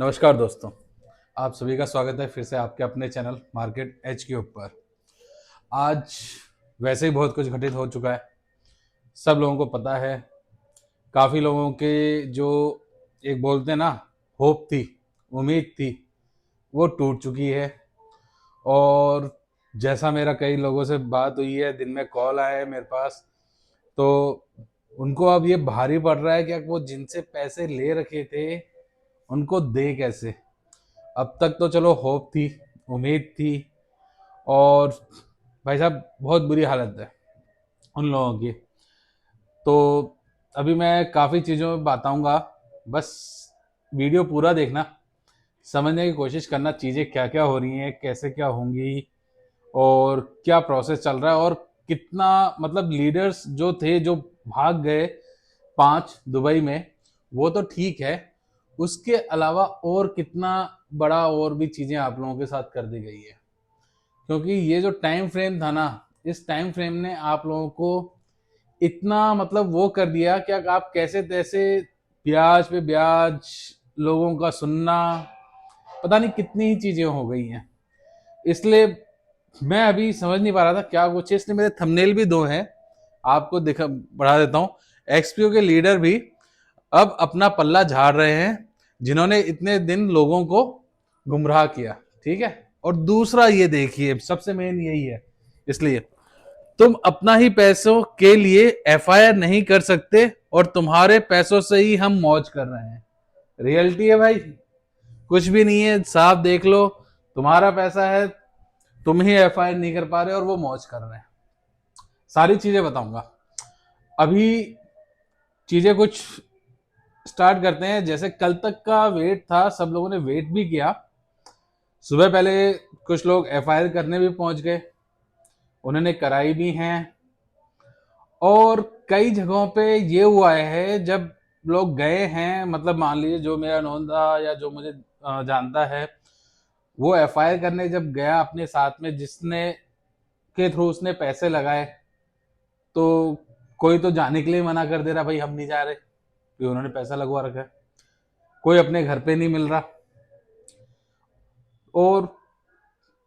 नमस्कार दोस्तों, आप सभी का स्वागत है फिर से आपके अपने चैनल मार्केट एच के ऊपर। आज वैसे ही बहुत कुछ घटित हो चुका है, सब लोगों को पता है। काफ़ी लोगों के जो एक बोलते हैं ना, होप थी, उम्मीद थी, वो टूट चुकी है। और जैसा मेरा कई लोगों से बात हुई है, दिन में कॉल आया है मेरे पास, तो उनको अब ये भारी पड़ रहा है कि वो जिनसे पैसे ले रखे थे उनको दे कैसे। अब तक तो चलो होप थी, उम्मीद थी, और भाई साहब बहुत बुरी हालत है उन लोगों की। तो अभी मैं काफ़ी चीज़ों में बताऊंगा, बस वीडियो पूरा देखना, समझने की कोशिश करना चीज़ें क्या क्या हो रही हैं, कैसे क्या होंगी, और क्या प्रोसेस चल रहा है, और कितना मतलब लीडर्स जो थे जो भाग गए 5 दुबई में, वो तो ठीक है, उसके अलावा और कितना बड़ा और भी चीज़ें आप लोगों के साथ कर दी गई है। क्योंकि ये जो टाइम फ्रेम था ना, इस टाइम फ्रेम ने आप लोगों को इतना मतलब वो कर दिया कि आप कैसे तैसे ब्याज पे ब्याज लोगों का सुनना, पता नहीं कितनी ही चीजें हो गई हैं। इसलिए मैं अभी समझ नहीं पा रहा था क्या कुछ है, इसलिए मेरे थंबनेल भी दो हैं, आपको दिखा बढ़ा देता हूँ। एक्सपीओ के लीडर भी अब अपना पल्ला झाड़ रहे हैं, जिन्होंने इतने दिन लोगों को गुमराह किया। ठीक है, और दूसरा ये देखिए, सबसे मेन यही है, इसलिए तुम अपना ही पैसों के लिए एफआईआर नहीं कर सकते और तुम्हारे पैसों से ही हम मौज कर रहे हैं। रियलिटी है भाई, कुछ भी नहीं है, साफ देख लो, तुम्हारा पैसा है, तुम ही एफआईआर नहीं कर पा रहे और वो मौज कर रहे हैं। सारी चीजें बताऊंगा अभी। चीजें कुछ स्टार्ट करते हैं। जैसे कल तक का वेट था, सब लोगों ने वेट भी किया। सुबह पहले कुछ लोग एफआईआर करने भी पहुंच गए, उन्होंने कराई भी हैं। और कई जगहों पे ये हुआ है, जब लोग गए हैं, मतलब मान लीजिए जो मेरा नोन था या जो मुझे जानता है, वो एफआईआर करने जब गया अपने साथ में जिसने के थ्रू उसने पैसे लगाए, तो कोई तो जाने के लिए मना कर दे रहा, भाई हम नहीं जा रहे क्योंकि उन्होंने पैसा लगवा रखा है। कोई अपने घर पे नहीं मिल रहा। और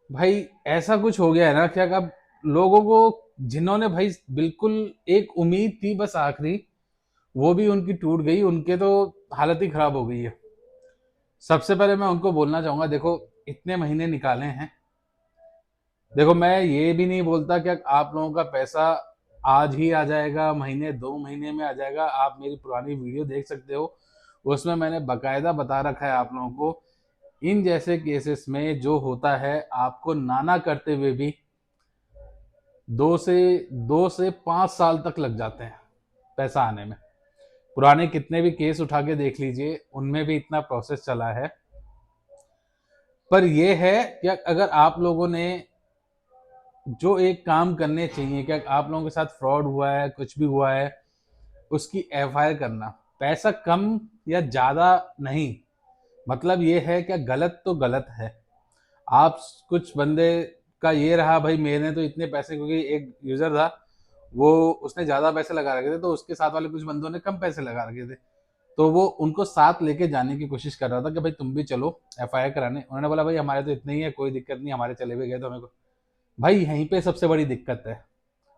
भाई ऐसा कुछ हो गया है ना, क्या अब लोगों को, जिन्होंने भाई बिल्कुल एक उम्मीद थी बस आखिरी, वो भी उनकी टूट गई, उनके तो हालत ही खराब हो गई है। सबसे पहले मैं उनको बोलना चाहूंगा, देखो इतने महीने निकाले हैं, देखो मैं ये भी नहीं बोलता कि आप लोगों का पैसा आज ही आ जाएगा, महीने 2 महीने में आ जाएगा। आप मेरी पुरानी वीडियो देख सकते हो, उसमें मैंने बकायदा बता रखा है आप लोगों को, इन जैसे केसेस में जो होता है, आपको नाना करते हुए भी 2 से 5 साल तक लग जाते हैं पैसा आने में। पुराने कितने भी केस उठा के देख लीजिए, उनमें भी इतना प्रोसेस चला है। पर यह है कि अगर आप लोगों ने जो एक काम करने चाहिए, क्या आप लोगों के साथ फ्रॉड हुआ है, कुछ भी हुआ है, उसकी एफआईआर करना। पैसा कम या ज्यादा नहीं, मतलब ये है क्या, गलत तो गलत है। आप कुछ बंदे का ये रहा, भाई मैंने तो इतने पैसे, क्योंकि एक यूजर था, वो उसने ज्यादा पैसे लगा रखे थे, तो उसके साथ वाले कुछ बंदों ने कम पैसे लगा रखे थे, तो वो उनको साथ लेके जाने की कोशिश कर रहा था कि भाई तुम भी चलो एफआईआर कराने। उन्होंने बोला भाई हमारे तो इतने ही है, कोई दिक्कत नहीं, हमारे चले भी गए तो हमें को। भाई यहीं पे सबसे बड़ी दिक्कत है,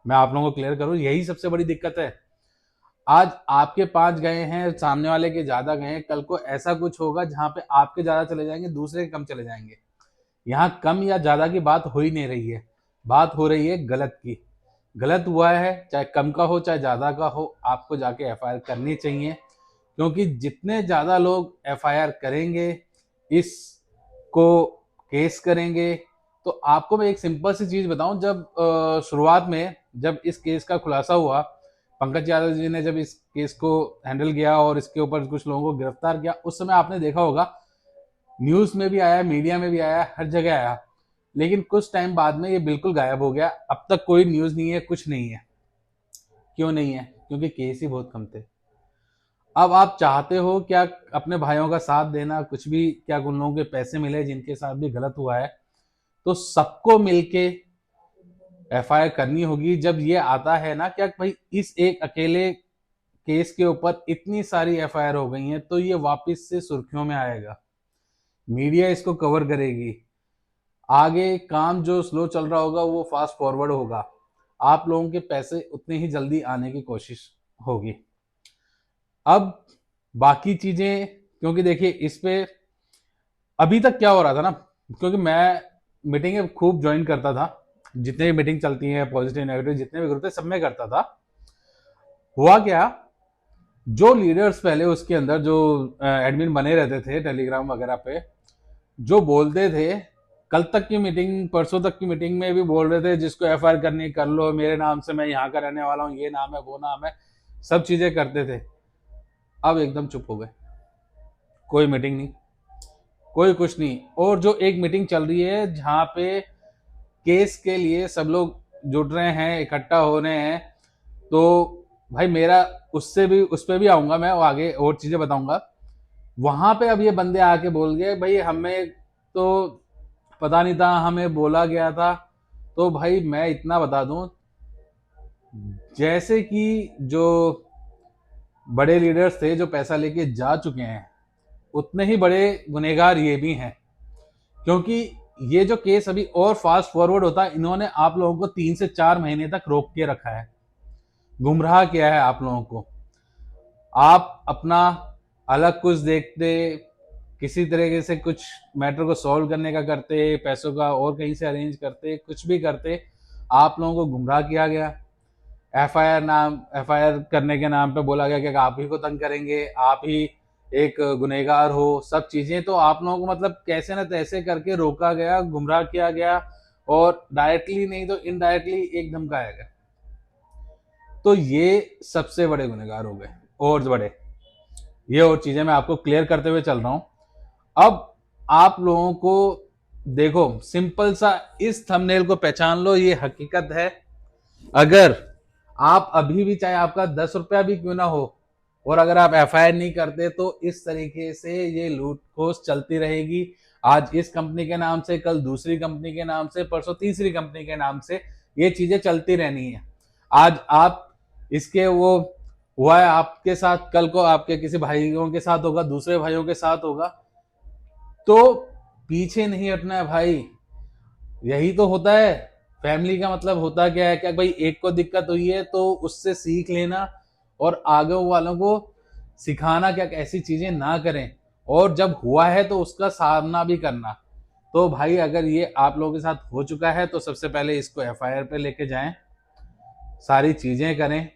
मैं आप लोगों को क्लियर करूं, यही सबसे बड़ी दिक्कत है। आज आपके 5 गए हैं, सामने वाले के ज्यादा गए हैं, कल को ऐसा कुछ होगा जहां पे आपके ज्यादा चले जाएंगे, दूसरे के कम चले जाएंगे। यहाँ कम या ज्यादा की बात हो ही नहीं रही है, बात हो रही है गलत की। गलत हुआ है, चाहे कम का हो चाहे ज्यादा का हो, आपको जाके एफआईआर करनी चाहिए। क्योंकि जितने ज्यादा लोग एफआईआर करेंगे, इसको केस करेंगे, तो आपको मैं एक सिंपल सी चीज बताऊं, जब शुरुआत में जब इस केस का खुलासा हुआ, पंकज यादव जी ने जब इस केस को हैंडल किया और इसके ऊपर कुछ लोगों को गिरफ्तार किया, उस समय आपने देखा होगा न्यूज में भी आया, मीडिया में भी आया, हर जगह आया। लेकिन कुछ टाइम बाद में ये बिल्कुल गायब हो गया, अब तक कोई न्यूज नहीं है, कुछ नहीं है। क्यों नहीं है? क्योंकि केस ही बहुत कम थे। अब आप चाहते हो क्या अपने भाइयों का साथ देना, कुछ भी क्या उन लोगों के पैसे मिले जिनके साथ भी गलत हुआ है, तो सबको मिलके एफआईआर करनी होगी। जब ये आता है ना क्या भाई इस एक अकेले केस के ऊपर इतनी सारी एफआईआर हो गई हैं, तो ये वापस से सुर्खियों में आएगा। मीडिया इसको कवर करेगी, आगे काम जो स्लो चल रहा होगा वो फास्ट फॉरवर्ड होगा, आप लोगों के पैसे उतने ही जल्दी आने की कोशिश होगी। अब बाकी चीजें, क्योंकि देखिए इस पे अभी तक क्या हो रहा था ना, क्योंकि मैं मीटिंग खूब ज्वाइन करता था, जितने भी मीटिंग चलती हैं पॉजिटिव नेगेटिव जितने भी ग्रुप थे सब में करता था। हुआ क्या, जो लीडर्स पहले उसके अंदर जो एडमिन बने रहते थे टेलीग्राम वगैरह पे, जो बोलते थे, कल तक की मीटिंग परसों तक की मीटिंग में भी बोल रहे थे जिसको एफआईआर करनी कर लो, मेरे नाम से, मैं यहाँ का रहने वाला हूँ, ये नाम है वो नाम है, सब चीजें करते थे। अब एकदम चुप हो गए, कोई मीटिंग नहीं, कोई कुछ नहीं। और जो एक मीटिंग चल रही है जहाँ पे केस के लिए सब लोग जुट रहे हैं, इकट्ठा हो रहे हैं, तो भाई मेरा उससे भी उस पर भी आऊंगा मैं, आगे और चीजें बताऊंगा। वहां पे अब ये बंदे आके बोल गए भाई हमें तो पता नहीं था, हमें बोला गया था। तो भाई मैं इतना बता दूं, जैसे कि जो बड़े लीडर्स थे जो पैसा लेके जा चुके हैं, उतने ही बड़े गुनहगार ये भी हैं। क्योंकि ये जो केस अभी और फास्ट फॉरवर्ड होता है, इन्होंने आप लोगों को 3 से 4 महीने तक रोक के रखा है, गुमराह किया है आप लोगों को। आप अपना अलग कुछ देखते, किसी तरीके से कुछ मैटर को सॉल्व करने का करते, पैसों का और कहीं से अरेंज करते, कुछ भी करते, आप लोगों को गुमराह किया गया। एफआईआर करने के नाम पे बोला गया कि आप ही को तंग करेंगे, आप ही एक गुनहगार हो, सब चीजें। तो आप लोगों को मतलब कैसे न तैसे करके रोका गया, गुमराह किया गया, और डायरेक्टली नहीं तो इनडायरेक्टली एक धमकाया गया। तो ये सबसे बड़े गुनहगार हो गए, और बड़े। ये और चीजें मैं आपको क्लियर करते हुए चल रहा हूं। अब आप लोगों को देखो, सिंपल सा इस थंबनेल को पहचान लो, ये हकीकत है। अगर आप अभी भी, चाहे आपका 10 रुपया भी क्यों ना हो, और अगर आप एफआईआर नहीं करते, तो इस तरीके से ये लूट खोस चलती रहेगी। आज इस कंपनी के नाम से, कल दूसरी कंपनी के नाम से, परसों तीसरी कंपनी के नाम से, ये चीजें चलती रहनी है। आज आप इसके वो हुआ है आपके साथ, कल को आपके किसी भाइयों के साथ होगा, दूसरे भाइयों के साथ होगा। तो पीछे नहीं हटना है भाई, यही तो होता है। फैमिली का मतलब होता क्या है, क्या भाई एक को दिक्कत हुई है तो उससे सीख लेना, और आगे वालों को सिखाना क्या ऐसी चीजें ना करें, और जब हुआ है तो उसका सामना भी करना। तो भाई अगर ये आप लोगों के साथ हो चुका है तो सबसे पहले इसको एफआईआर पे लेके जाएं, सारी चीजें करें।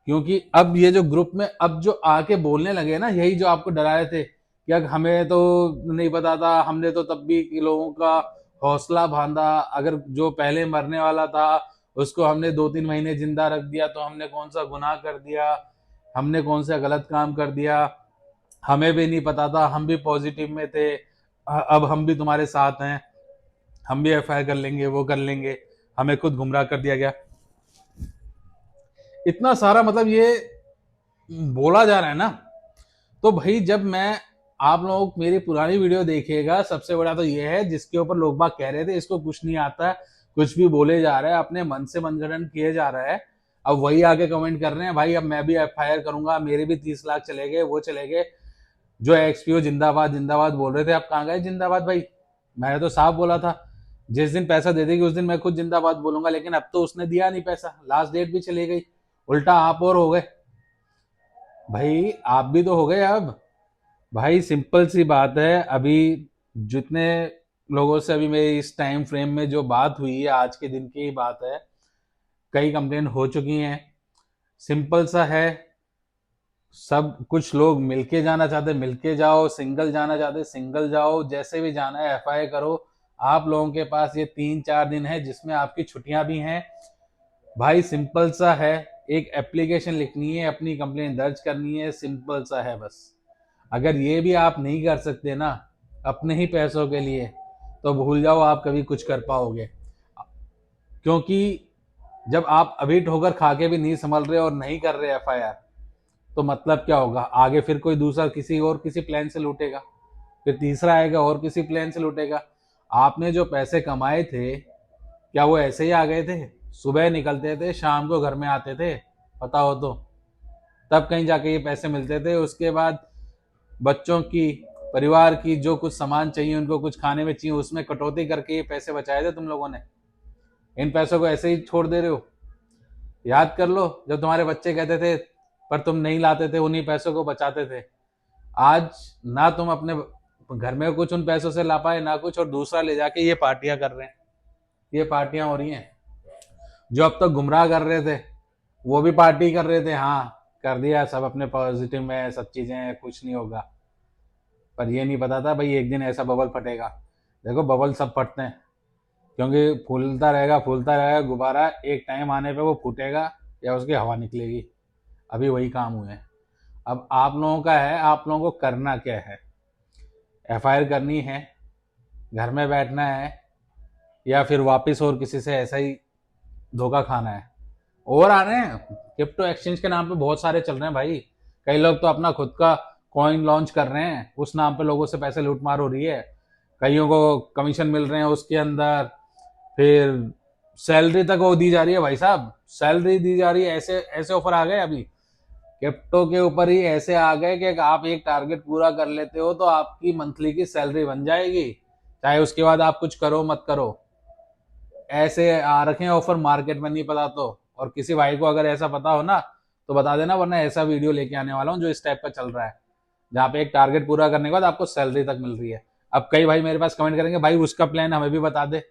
क्योंकि अब ये जो ग्रुप में अब जो आके बोलने लगे ना, यही जो आपको डरा रहे थे कि हमें तो नहीं पता था, हमने तो तब भी लोगों का हौसला बांधा, अगर जो पहले मरने वाला था उसको हमने 2-3 महीने जिंदा रख दिया, तो हमने कौन सा गुनाह कर दिया, हमने कौन सा गलत काम कर दिया, हमें भी नहीं पता था, हम भी पॉजिटिव में थे, अब हम भी तुम्हारे साथ हैं, हम भी एफआईआर कर लेंगे, वो कर लेंगे, हमें खुद गुमराह कर दिया गया। इतना सारा मतलब ये बोला जा रहा है ना। तो भाई जब मैं, आप लोग मेरी पुरानी वीडियो देखिएगा, सबसे बड़ा तो ये है जिसके ऊपर लोग बाग कह रहे थे इसको कुछ नहीं आता, कुछ भी बोले जा रहा है, अपने मन से मनगढ़ंत किए जा रहा है। अब वही आगे कमेंट कर रहे हैं भाई अब मैं भी एफआईआर करूंगा, मेरे भी 30 लाख चले गए, वो चले गए। जो एक्सपीओ जिंदाबाद जिंदाबाद बोल रहे थे, आप कहाँ गए जिंदाबाद भाई? मैंने तो साफ बोला था जिस दिन पैसा दे देगी उस दिन मैं खुद जिंदाबाद बोलूंगा, लेकिन अब तो उसने दिया नहीं पैसा, लास्ट डेट भी चली गई, उल्टा आप और हो गए। भाई आप भी तो हो गए अब। भाई सिंपल सी बात है, अभी जितने लोगों से अभी मेरी इस टाइम फ्रेम में जो बात हुई है, आज के दिन की ही बात है, कई कंप्लेन हो चुकी हैं। सिंपल सा है, सब कुछ लोग मिलके जाना चाहते मिलके जाओ, सिंगल जाना चाहते सिंगल जाओ, जैसे भी जाना है एफआईआर करो। आप लोगों के पास ये 3-4 दिन है जिसमें आपकी छुट्टियां भी हैं। भाई सिंपल सा है, एक एप्लीकेशन लिखनी है, अपनी कंप्लेन दर्ज करनी है, सिंपल सा है बस। अगर ये भी आप नहीं कर सकते ना अपने ही पैसों के लिए, तो भूल जाओ आप कभी कुछ कर पाओगे। क्योंकि जब आप अभी ठोकर खा के भी नहीं संभल रहे और नहीं कर रहे एफआईआर, तो मतलब क्या होगा, आगे फिर कोई दूसरा किसी और किसी प्लान से लूटेगा, फिर तीसरा आएगा और किसी प्लान से लूटेगा। आपने जो पैसे कमाए थे, क्या वो ऐसे ही आ गए थे? सुबह निकलते थे शाम को घर में आते थे, पता हो तो, तब कहीं जाके ये पैसे मिलते थे। उसके बाद बच्चों की परिवार की जो कुछ सामान चाहिए, उनको कुछ खाने में चाहिए, उसमें कटौती करके ये पैसे बचाए थे तुम लोगों ने। इन पैसों को ऐसे ही छोड़ दे रहे हो। याद कर लो जब तुम्हारे बच्चे कहते थे पर तुम नहीं लाते थे, उन्हीं पैसों को बचाते थे। आज ना तुम अपने घर में कुछ उन पैसों से ला पाए ना कुछ, और दूसरा ले जाके ये पार्टियां कर रहे हैं। ये पार्टियां हो रही हैं। जो अब तक गुमराह कर रहे थे वो भी पार्टी कर रहे थे, हाँ कर दिया सब अपने पॉजिटिव में, सब चीजें कुछ नहीं होगा। पर ये नहीं पता था भाई एक दिन ऐसा बबल फटेगा। देखो बबल सब फटते हैं, क्योंकि फूलता रहेगा गुब्बारा, एक टाइम आने पे वो फूटेगा या उसकी हवा निकलेगी। अभी वही काम हुए हैं। अब आप लोगों का है, आप लोगों को करना क्या है? एफआईआर करनी है, घर में बैठना है, या फिर वापस और किसी से ऐसा ही धोखा खाना है? और आ रहे हैं क्रिप्टो एक्सचेंज के नाम पे बहुत सारे चल रहे हैं भाई। कई लोग तो अपना खुद का कॉइन लॉन्च कर रहे हैं, उस नाम पे लोगों से पैसे लूटमार हो रही है। कईयों को कमीशन मिल रहे हैं उसके अंदर, फिर सैलरी तक वो दी जा रही है भाई साहब, सैलरी दी जा रही है। ऐसे ऐसे ऑफर आ गए अभी क्रिप्टो के ऊपर ही, ऐसे आ गए कि आप एक टारगेट पूरा कर लेते हो तो आपकी मंथली की सैलरी बन जाएगी, चाहे उसके बाद आप कुछ करो मत करो। ऐसे आ रखे हैं ऑफर, मार्केट में नहीं पता तो। और किसी भाई को अगर ऐसा पता हो ना तो बता देना, वरना ऐसा वीडियो लेके आने वाला हूँ जो इस टाइप का चल रहा है, जहाँ पे एक टारगेट पूरा करने के बाद आपको सैलरी तक मिल रही है। अब कई भाई मेरे पास कमेंट करेंगे भाई उसका प्लान हमें भी बता दे,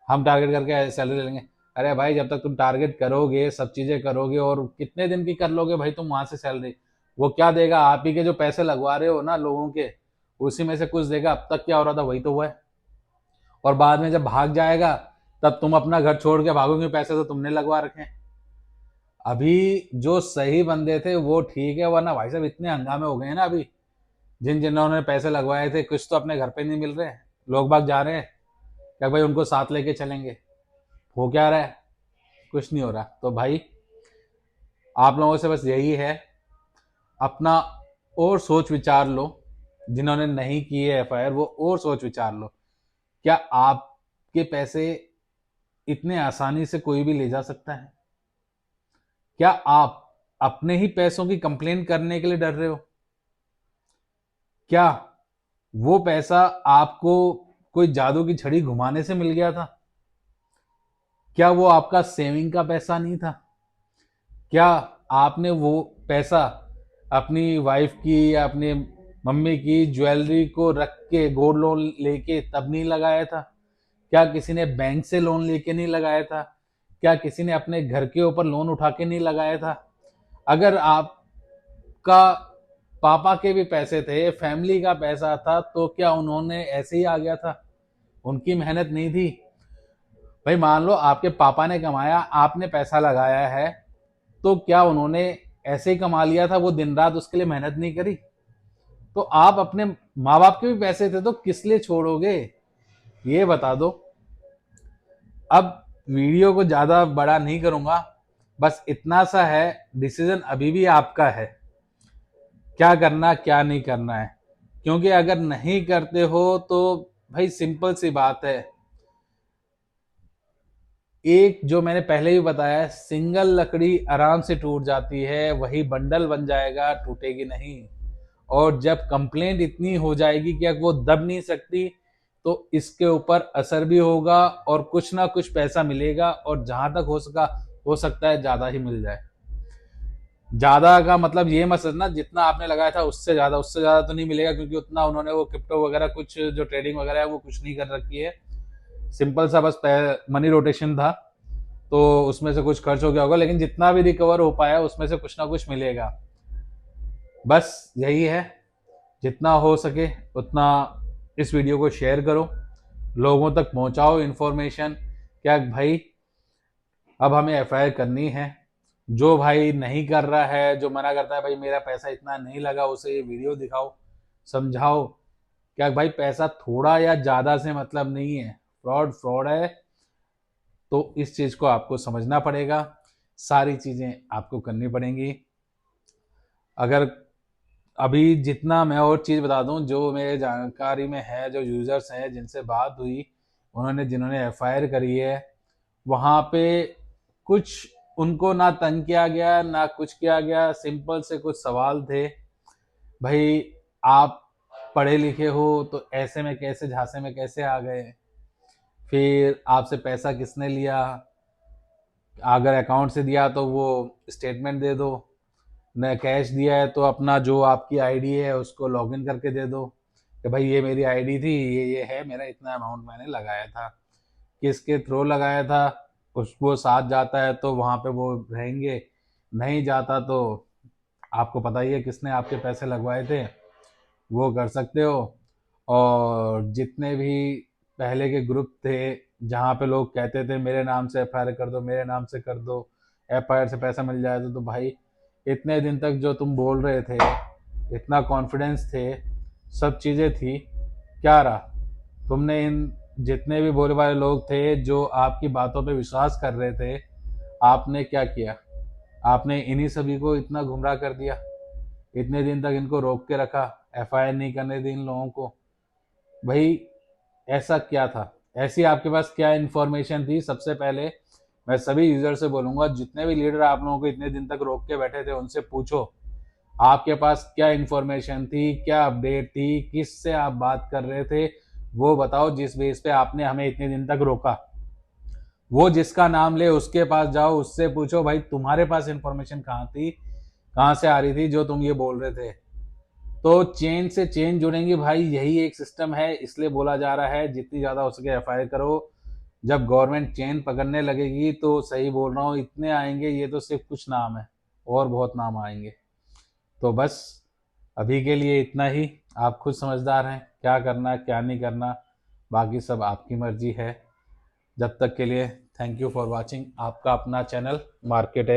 हम टारगेट करके सैलरी ले लेंगे। अरे भाई जब तक तुम टारगेट करोगे, सब चीजें करोगे, और कितने दिन की कर लोगे भाई तुम वहां से सैलरी? वो क्या देगा? आप ही के जो पैसे लगवा रहे हो ना लोगों के, उसी में से कुछ देगा। अब तक क्या हो रहा था वही तो हुआ है। और बाद में जब भाग जाएगा तब तुम अपना घर छोड़ के भागोगे, पैसे तो तुमने लगवा रखे हैं। अभी जो सही बंदे थे वो ठीक है, वरना भाई साहब इतने हंगामे हो गए हैं ना अभी। जिन जिन्होंने पैसे लगवाए थे कुछ तो अपने घर पे नहीं मिल रहे, लोग बाग जा रहे हैं क्या भाई उनको साथ लेके चलेंगे? हो क्या रहा है? कुछ नहीं हो रहा। तो भाई आप लोगों से बस यही है, अपना और सोच विचार लो। जिन्होंने नहीं किए एफआईआर वो और सोच विचार लो। क्या आपके पैसे इतने आसानी से कोई भी ले जा सकता है? क्या आप अपने ही पैसों की कंप्लेन करने के लिए डर रहे हो? क्या वो पैसा आपको कोई जादू की छड़ी घुमाने से मिल गया था? क्या वो आपका सेविंग का पैसा नहीं था? क्या आपने वो पैसा अपनी वाइफ की या अपने मम्मी की ज्वेलरी को रख के गोल्ड लोन लेके तब नहीं लगाया था? क्या किसी ने बैंक से लोन लेके नहीं लगाया था? क्या किसी ने अपने घर के ऊपर लोन उठा के नहीं लगाया था? अगर आपका पापा के भी पैसे थे, फैमिली का पैसा था, तो क्या उन्होंने ऐसे ही आ गया था? उनकी मेहनत नहीं थी? भाई मान लो आपके पापा ने कमाया, आपने पैसा लगाया है, तो क्या उन्होंने ऐसे ही कमा लिया था? वो दिन रात उसके लिए मेहनत नहीं करी? तो आप अपने माँ बाप के भी पैसे थे तो किस लिए छोड़ोगे? ये बता दो। अब वीडियो को ज्यादा बड़ा नहीं करूंगा, बस इतना सा है, डिसीजन अभी भी आपका है, क्या करना क्या नहीं करना है। क्योंकि अगर नहीं करते हो तो भाई सिंपल सी बात है, एक जो मैंने पहले भी बताया, सिंगल लकड़ी आराम से टूट जाती है, वही बंडल बन जाएगा, टूटेगी नहीं। और जब कंप्लेंट इतनी हो जाएगी कि अब वो दब नहीं सकती, तो इसके ऊपर असर भी होगा और कुछ ना कुछ पैसा मिलेगा, और जहां तक हो सकता है ज्यादा ही मिल जाए। ज्यादा का मतलब ये मत समझना जितना आपने लगाया था उससे ज्यादा तो नहीं मिलेगा, क्योंकि उतना उन्होंने वो क्रिप्टो वगैरह कुछ जो ट्रेडिंग वगैरह है वो कुछ नहीं कर रखी है। सिंपल सा बस मनी रोटेशन था, तो उसमें से कुछ खर्च हो गया होगा, लेकिन जितना भी रिकवर हो पाया उसमें से कुछ ना कुछ मिलेगा। बस यही है, जितना हो सके उतना इस वीडियो को शेयर करो, लोगों तक पहुंचाओ इन्फॉर्मेशन। क्या भाई अब हमें एफआईआर करनी है। जो भाई नहीं कर रहा है, जो मना करता है भाई मेरा पैसा इतना नहीं लगा, उसे ये वीडियो दिखाओ, समझाओ। क्या भाई पैसा थोड़ा या ज्यादा से मतलब नहीं है, फ्रॉड फ्रॉड है। तो इस चीज को आपको समझना पड़ेगा, सारी चीजें आपको करनी पड़ेंगी। अगर अभी जितना मैं और चीज बता दूं जो मेरे जानकारी में है, जो यूजर्स हैं जिनसे बात हुई, जिन्होंने एफआईआर करी है, वहां पे कुछ उनको ना तंग किया गया ना कुछ किया गया। सिंपल से कुछ सवाल थे, भाई आप पढ़े लिखे हो तो ऐसे में कैसे, झांसे में कैसे आ गए? फिर आपसे पैसा किसने लिया? अगर अकाउंट से दिया तो वो स्टेटमेंट दे दो, न कैश दिया है तो अपना जो आपकी आईडी है उसको लॉगिन करके दे दो कि भाई ये मेरी आईडी थी, ये है, मेरा इतना अमाउंट मैंने लगाया था, किसके थ्रू लगाया था। उसको साथ जाता है तो वहाँ पे वो रहेंगे, नहीं जाता तो आपको पता ही है किसने आपके पैसे लगवाए थे, वो कर सकते हो। और जितने भी पहले के ग्रुप थे जहाँ पे लोग कहते थे मेरे नाम से एफआईआर कर दो, मेरे नाम से कर दो, एफआईआर से पैसा मिल जाएगा, तो भाई इतने दिन तक जो तुम बोल रहे थे, इतना कॉन्फिडेंस थे, सब चीज़ें थी, क्या रहा? तुमने इन जितने भी भोले भाले लोग थे जो आपकी बातों पे विश्वास कर रहे थे, आपने क्या किया? आपने इन्हीं सभी को इतना गुमराह कर दिया, इतने दिन तक इनको रोक के रखा, एफआईआर नहीं करने दी इन लोगों को। भाई ऐसा क्या था? ऐसी आपके पास क्या इन्फॉर्मेशन थी? सबसे पहले मैं सभी यूजर से बोलूंगा, जितने भी लीडर आप लोगों को इतने दिन तक रोक के बैठे थे उनसे पूछो, आपके पास क्या इन्फॉर्मेशन थी, क्या अपडेट थी, किससे आप बात कर रहे थे, वो बताओ जिस बेस पे आपने हमें इतने दिन तक रोका। वो जिसका नाम ले उसके पास जाओ, उससे पूछो भाई तुम्हारे पास इन्फॉर्मेशन कहाँ थी, कहाँ से आ रही थी जो तुम ये बोल रहे थे। तो चेन से चेन जुड़ेंगी भाई, यही एक सिस्टम है, इसलिए बोला जा रहा है जितनी ज़्यादा हो सके एफआईआर करो। जब गवर्नमेंट चेन पकड़ने लगेगी तो सही बोल रहा हूँ, इतने आएंगे, ये तो सिर्फ कुछ नाम है, और बहुत नाम आएंगे। तो बस अभी के लिए इतना ही। आप खुद समझदार हैं, क्या करना है क्या नहीं करना, बाकी सब आपकी मर्जी है। जब तक के लिए थैंक यू फॉर वॉचिंग आपका अपना चैनल मार्केट है।